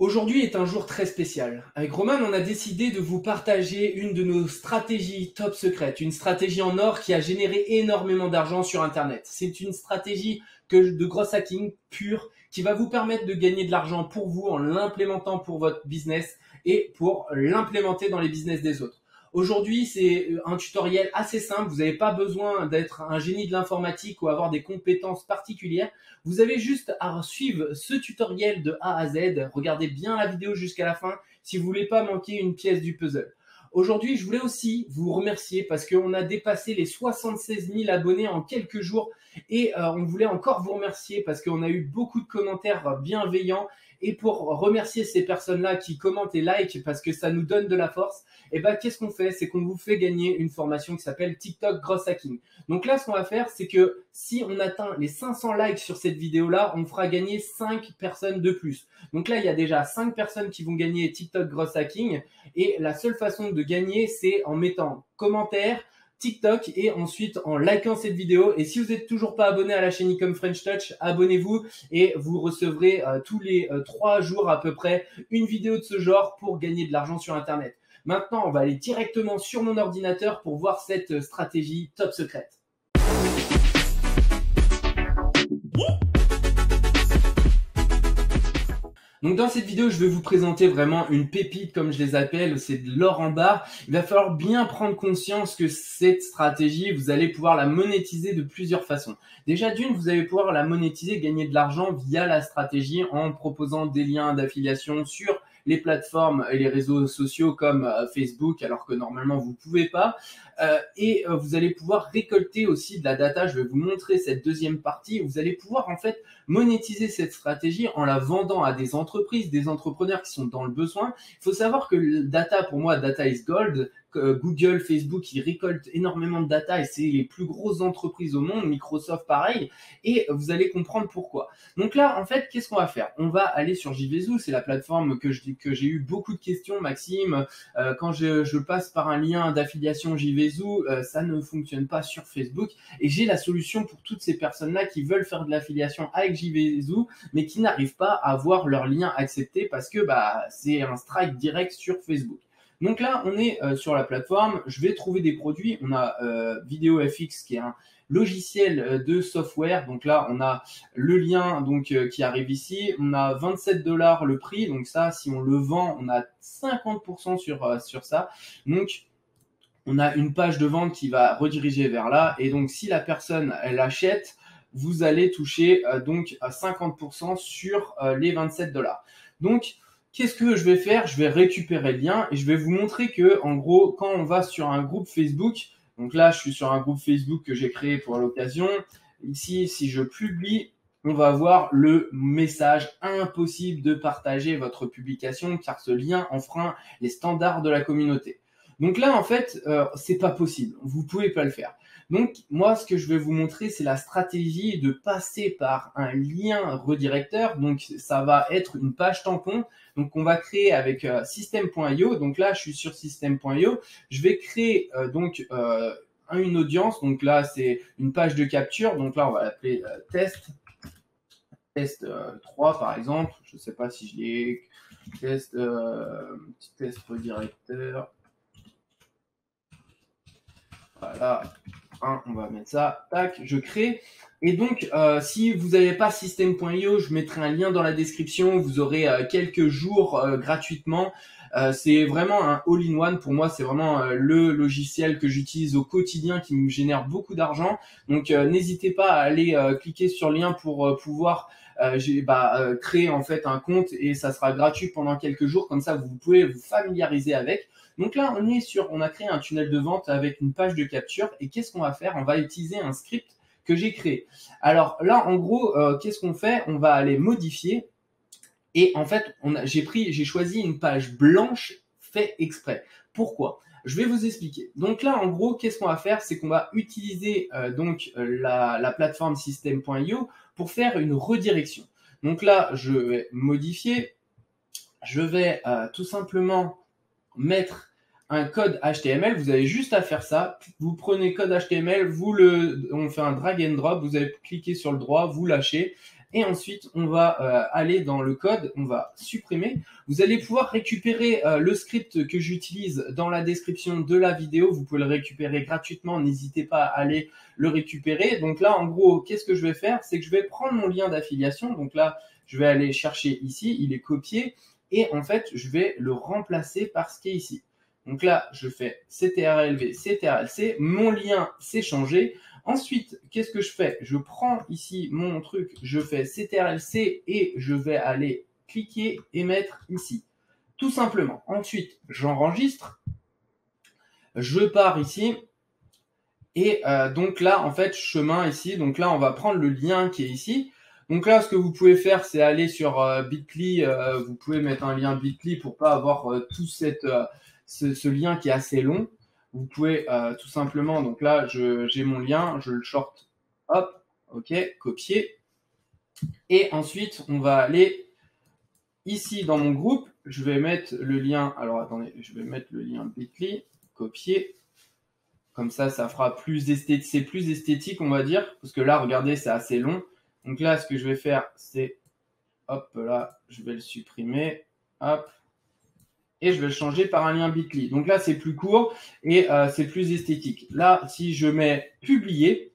Aujourd'hui est un jour très spécial. Avec Roman, on a décidé de vous partager une de nos stratégies top secrètes, une stratégie en or qui a généré énormément d'argent sur Internet. C'est une stratégie de gross hacking pure qui va vous permettre de gagner de l'argent pour vous en l'implémentant pour votre business et pour l'implémenter dans les business des autres. Aujourd'hui, c'est un tutoriel assez simple. Vous n'avez pas besoin d'être un génie de l'informatique ou avoir des compétences particulières. Vous avez juste à suivre ce tutoriel de A à Z. Regardez bien la vidéo jusqu'à la fin si vous voulez pas manquer une pièce du puzzle. Aujourd'hui, je voulais aussi vous remercier parce qu'on a dépassé les 76 000 abonnés en quelques jours et on voulait encore vous remercier parce qu'on a eu beaucoup de commentaires bienveillants. Et pour remercier ces personnes-là qui commentent et like parce que ça nous donne de la force, et ben qu'est-ce qu'on fait? C'est qu'on vous fait gagner une formation qui s'appelle TikTok Gross Hacking. Donc là, ce qu'on va faire, c'est que si on atteint les 500 likes sur cette vidéo-là, on fera gagner 5 personnes de plus. Donc là, il y a déjà 5 personnes qui vont gagner TikTok Gross Hacking. Et la seule façon de gagner, c'est en mettant commentaire, TikTok et ensuite en likant cette vidéo. Et si vous n'êtes toujours pas abonné à la chaîne Ecom French Touch, abonnez-vous et vous recevrez tous les 3 jours à peu près une vidéo de ce genre pour gagner de l'argent sur Internet. Maintenant, on va aller directement sur mon ordinateur pour voir cette stratégie top secrète. Donc dans cette vidéo, je vais vous présenter vraiment une pépite comme je les appelle, c'est de l'or en barre. Il va falloir bien prendre conscience que cette stratégie, vous allez pouvoir la monétiser de plusieurs façons. Déjà d'une, vous allez pouvoir la monétiser, gagner de l'argent via la stratégie en proposant des liens d'affiliation sur les plateformes et les réseaux sociaux comme Facebook, alors que normalement vous pouvez pas. Et vous allez pouvoir récolter aussi de la data. Je vais vous montrer cette deuxième partie. Vous allez pouvoir en fait monétiser cette stratégie en la vendant à des entreprises, des entrepreneurs qui sont dans le besoin. Il faut savoir que le data, pour moi, data is gold. Google, Facebook, ils récoltent énormément de data et c'est les plus grosses entreprises au monde, Microsoft pareil, et vous allez comprendre pourquoi. Donc là, en fait, qu'est-ce qu'on va faire? On va aller sur JVZoo, c'est la plateforme que j'ai eu beaucoup de questions, Maxime. Quand je passe par un lien d'affiliation JVZoo, ça ne fonctionne pas sur Facebook et j'ai la solution pour toutes ces personnes-là qui veulent faire de l'affiliation avec JVZoo, mais qui n'arrivent pas à voir leur lien accepté parce que c'est un strike direct sur Facebook. Donc là, on est sur la plateforme. Je vais trouver des produits. On a VideoFX qui est un logiciel de software. Donc là, on a le lien qui arrive ici. On a 27 $ le prix. Donc ça, si on le vend, on a 50% sur ça. Donc on a une page de vente qui va rediriger vers là. Et donc si la personne elle achète, vous allez toucher donc à 50% sur les 27 $. Donc qu'est-ce que je vais faire? Je vais récupérer le lien et je vais vous montrer que, en gros, quand on va sur un groupe Facebook, donc là, je suis sur un groupe Facebook que j'ai créé pour l'occasion. Ici, si je publie, on va voir le message impossible de partager votre publication car ce lien enfreint les standards de la communauté. Donc là, en fait, c'est pas possible. Vous pouvez pas le faire. Donc, moi, ce que je vais vous montrer, c'est la stratégie de passer par un lien redirecteur. Donc, ça va être une page tampon. Donc, on va créer avec System.io. Donc là, je suis sur System.io. Je vais créer une audience. Donc là, c'est une page de capture. Donc là, on va l'appeler test 3 par exemple. Je ne sais pas si je l'ai. Test redirecteur. Voilà, on va mettre ça, tac, je crée. Et donc, si vous n'avez pas System.io, je mettrai un lien dans la description. Vous aurez quelques jours gratuitement. C'est vraiment un all-in-one. Pour moi, c'est vraiment le logiciel que j'utilise au quotidien qui me génère beaucoup d'argent. Donc, n'hésitez pas à aller cliquer sur le lien pour pouvoir créer en fait un compte et ça sera gratuit pendant quelques jours. Comme ça, vous pouvez vous familiariser avec. Donc là, on a créé un tunnel de vente avec une page de capture. Et qu'est-ce qu'on va faire? On va utiliser un script que j'ai créé. Alors là, en gros, qu'est-ce qu'on fait? On va aller modifier. Et en fait, j'ai choisi une page blanche fait exprès. Pourquoi? Je vais vous expliquer. Donc là, en gros, qu'est-ce qu'on va faire? C'est qu'on va utiliser la plateforme System.io pour faire une redirection. Donc là, je vais modifier. Je vais tout simplement mettre un code HTML. Vous avez juste à faire ça. Vous prenez code HTML, on fait un drag and drop. Vous allez cliquer sur le droit, vous lâchez. Et ensuite, on va aller dans le code, on va supprimer. Vous allez pouvoir récupérer le script que j'utilise dans la description de la vidéo. Vous pouvez le récupérer gratuitement, n'hésitez pas à aller le récupérer. Donc là, en gros, qu'est-ce que je vais faire? C'est que je vais prendre mon lien d'affiliation. Donc là, je vais aller chercher ici, il est copié. Et en fait, je vais le remplacer par ce qui est ici. Donc là, je fais CTRL-V, CTRL-C, mon lien s'est changé. Ensuite, qu'est-ce que je fais? Je prends ici mon truc, je fais CTRL-C et je vais aller cliquer et mettre ici. Tout simplement. Ensuite, j'enregistre, je pars ici. Et donc là, en fait, chemin ici. Donc là, on va prendre le lien qui est ici. Donc là, ce que vous pouvez faire, c'est aller sur Bitly. Vous pouvez mettre un lien Bitly pour pas avoir tout ce lien qui est assez long. Vous pouvez tout simplement, donc là, j'ai mon lien, je le short, hop, ok, copier. Et ensuite, on va aller ici dans mon groupe. Je vais mettre le lien, alors attendez, je vais mettre le lien Bitly, copier. Comme ça fera plus esthétique, c'est plus esthétique, on va dire, parce que là, regardez, c'est assez long. Donc là, ce que je vais faire, c'est, hop, là, je vais le supprimer, hop, et je vais le changer par un lien Bitly. Donc là, c'est plus court et c'est plus esthétique. Là, si je mets publier,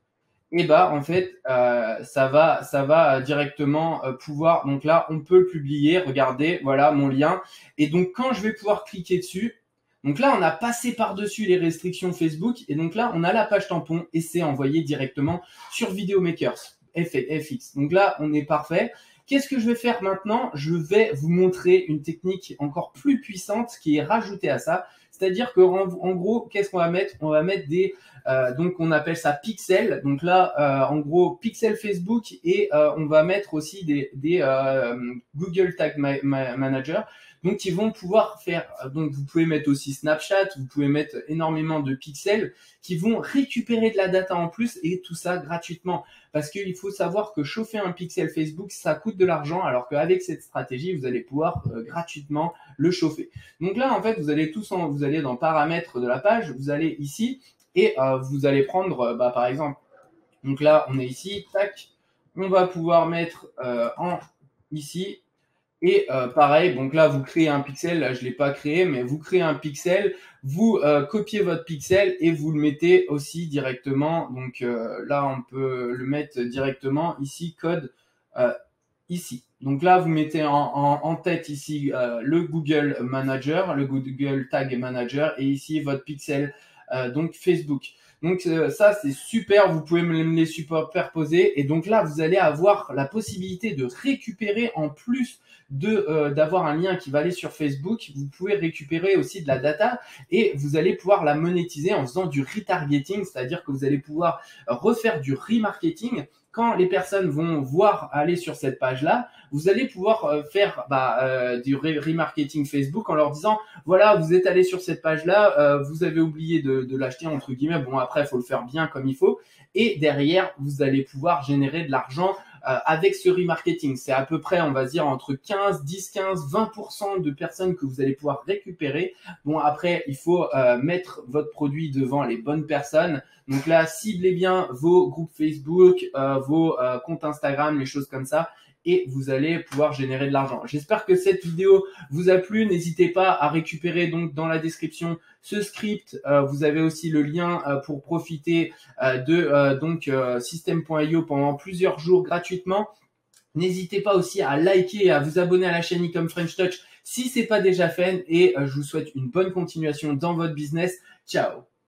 et bah en fait, ça va directement pouvoir. Donc là, on peut le publier. Regardez, voilà mon lien. Et donc quand je vais pouvoir cliquer dessus. Donc là, on a passé par-dessus les restrictions Facebook et donc là, on a la page tampon et c'est envoyé directement sur Videomakers FX. Donc là, on est parfait. Qu'est-ce que je vais faire maintenant? Je vais vous montrer une technique encore plus puissante qui est rajoutée à ça. C'est-à-dire que en gros, qu'est-ce qu'on va mettre? On va mettre des donc on appelle ça pixels. Donc là, en gros, pixel Facebook et on va mettre aussi des Google Tag Manager. Donc, ils vont pouvoir faire, donc vous pouvez mettre aussi Snapchat, vous pouvez mettre énormément de pixels qui vont récupérer de la data en plus et tout ça gratuitement. Parce qu'il faut savoir que chauffer un pixel Facebook, ça coûte de l'argent, alors qu'avec cette stratégie, vous allez pouvoir gratuitement le chauffer. Donc là, en fait, vous allez dans paramètres de la page, vous allez ici et vous allez prendre, par exemple, donc là, on est ici, tac, on va pouvoir mettre ici. Et pareil, donc là, vous créez un pixel, là, je l'ai pas créé, mais vous créez un pixel, vous copiez votre pixel et vous le mettez aussi directement. Donc là, on peut le mettre directement ici, code ici. Donc là, vous mettez en tête ici le Google Manager, le Google Tag Manager et ici votre pixel, donc Facebook. Donc ça, c'est super, vous pouvez me les superposer et donc là, vous allez avoir la possibilité de récupérer en plus d'avoir un lien qui va aller sur Facebook, vous pouvez récupérer aussi de la data et vous allez pouvoir la monétiser en faisant du retargeting, c'est-à-dire que vous allez pouvoir refaire du remarketing. Quand les personnes vont voir aller sur cette page-là, vous allez pouvoir faire du remarketing Facebook en leur disant voilà, vous êtes allé sur cette page-là, vous avez oublié de l'acheter entre guillemets. Bon, après, il faut le faire bien comme il faut. Et derrière, vous allez pouvoir générer de l'argent avec ce remarketing. C'est à peu près, on va dire, entre 10, 15, 20% de personnes que vous allez pouvoir récupérer. Bon, après, il faut mettre votre produit devant les bonnes personnes. Donc là, ciblez bien vos groupes Facebook, vos comptes Instagram, les choses comme ça. Et vous allez pouvoir générer de l'argent. J'espère que cette vidéo vous a plu. N'hésitez pas à récupérer donc dans la description ce script. Vous avez aussi le lien pour profiter de System.io pendant plusieurs jours gratuitement. N'hésitez pas aussi à liker et à vous abonner à la chaîne Ecom French Touch si c'est pas déjà fait. Et je vous souhaite une bonne continuation dans votre business. Ciao!